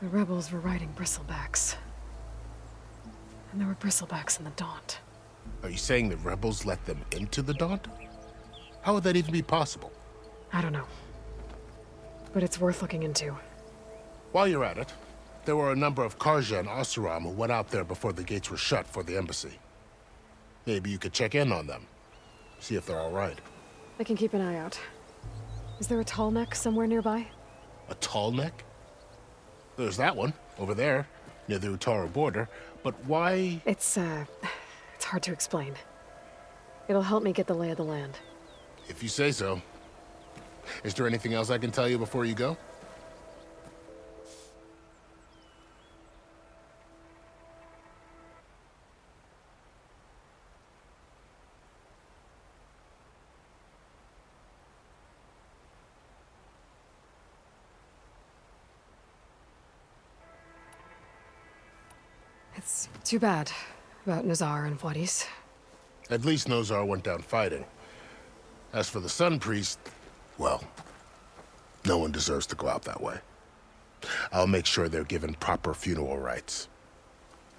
The rebels were riding bristlebacks. And there were bristlebacks in the Daunt. Are you saying the rebels let them into the Daunt? How would that even be possible? I don't know. But it's worth looking into. While you're at it, there were a number of Carja and Oseram who went out there before the gates were shut for the embassy. Maybe you could check in on them. See if they're all right. I can keep an eye out. Is there a tall neck somewhere nearby? A tall neck? There's that one, over there, near the Utaru border. But why? It's hard to explain. It'll help me get the lay of the land. If you say so. Is there anything else I can tell you before you go? It's too bad about Nazar and Wadis. At least Nozar went down fighting. As for the Sun Priest, well, no one deserves to go out that way. I'll make sure they're given proper funeral rites.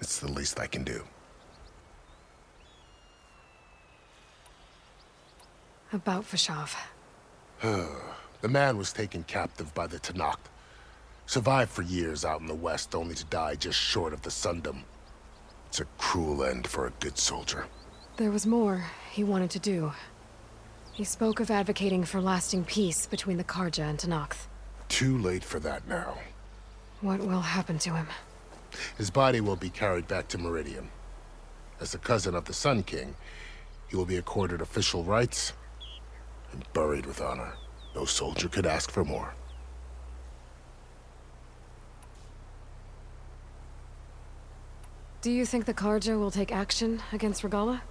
It's the least I can do. About Fashav. The man was taken captive by the Tenakth. Survived for years out in the west, only to die just short of the Sundom. It's a cruel end for a good soldier. There was more he wanted to do. He spoke of advocating for lasting peace between the Carja and Tenakth. Too late for that now. What will happen to him? His body will be carried back to Meridian. As a cousin of the Sun King, he will be accorded official rights and buried with honor. No soldier could ask for more. Do you think the Carja will take action against Regalla?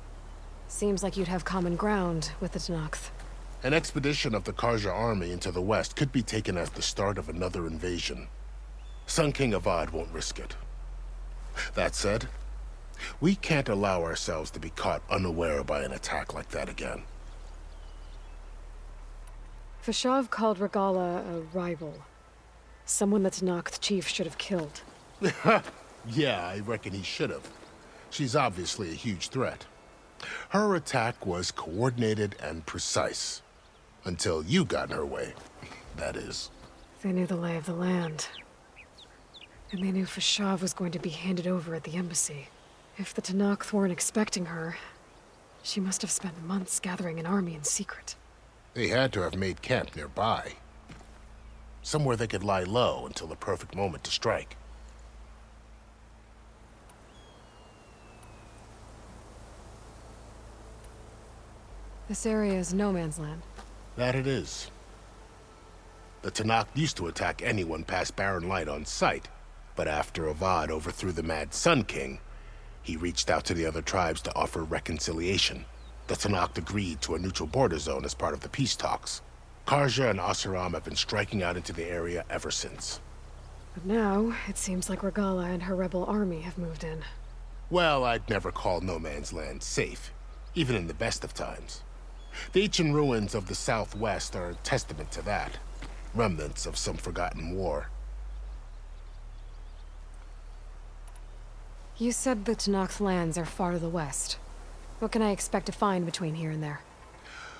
Seems like you'd have common ground with the Tenakth. An expedition of the Carja army into the west could be taken as the start of another invasion. Sun King Avad won't risk it. That said, we can't allow ourselves to be caught unaware by an attack like that again. Fashav called Regalla a rival. Someone the Tenakth chief should have killed. Yeah, I reckon he should have. She's obviously a huge threat. Her attack was coordinated and precise. Until you got in her way, that is. They knew the lay of the land. And they knew Fashav was going to be handed over at the embassy. If the Tenakth weren't expecting her, she must have spent months gathering an army in secret. They had to have made camp nearby. Somewhere they could lie low until the perfect moment to strike. This area is no man's land. That it is. The Tenakth used to attack anyone past Barren Light on sight, but after Avad overthrew the Mad Sun King, he reached out to the other tribes to offer reconciliation. The Tenakth agreed to a neutral border zone as part of the peace talks. Carja and Oseram have been striking out into the area ever since. But now, it seems like Regalla and her rebel army have moved in. Well, I'd never call no man's land safe, even in the best of times. The ancient ruins of the Southwest are a testament to that. Remnants of some forgotten war. You said the Tenakth lands are far to the west. What can I expect to find between here and there?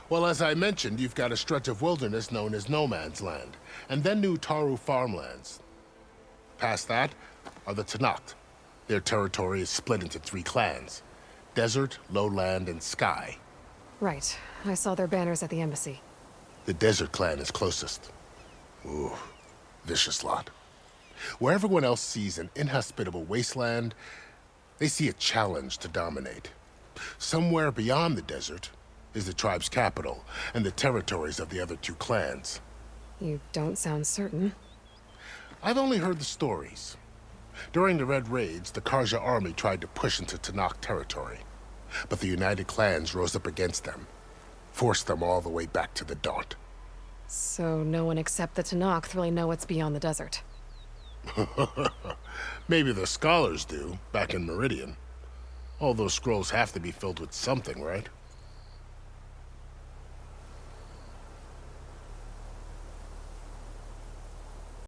Well, as I mentioned, you've got a stretch of wilderness known as No Man's Land, and then New Utaru farmlands. Past that are the Tenakth. Their territory is split into 3 clans: Desert, Lowland, and Sky. Right. I saw their banners at the embassy. The Desert clan is closest. Ooh, vicious lot. Where everyone else sees an inhospitable wasteland, they see a challenge to dominate. Somewhere beyond the desert is the tribe's capital and the territories of the other 2 clans. You don't sound certain. I've only heard the stories. During the Red Raids, the Carja army tried to push into Tenakth territory, but the United Clans rose up against them, forced them all the way back to the Daunt. So no one except the Tenakth really know what's beyond the desert. Maybe the scholars do, back in Meridian. All those scrolls have to be filled with something, right?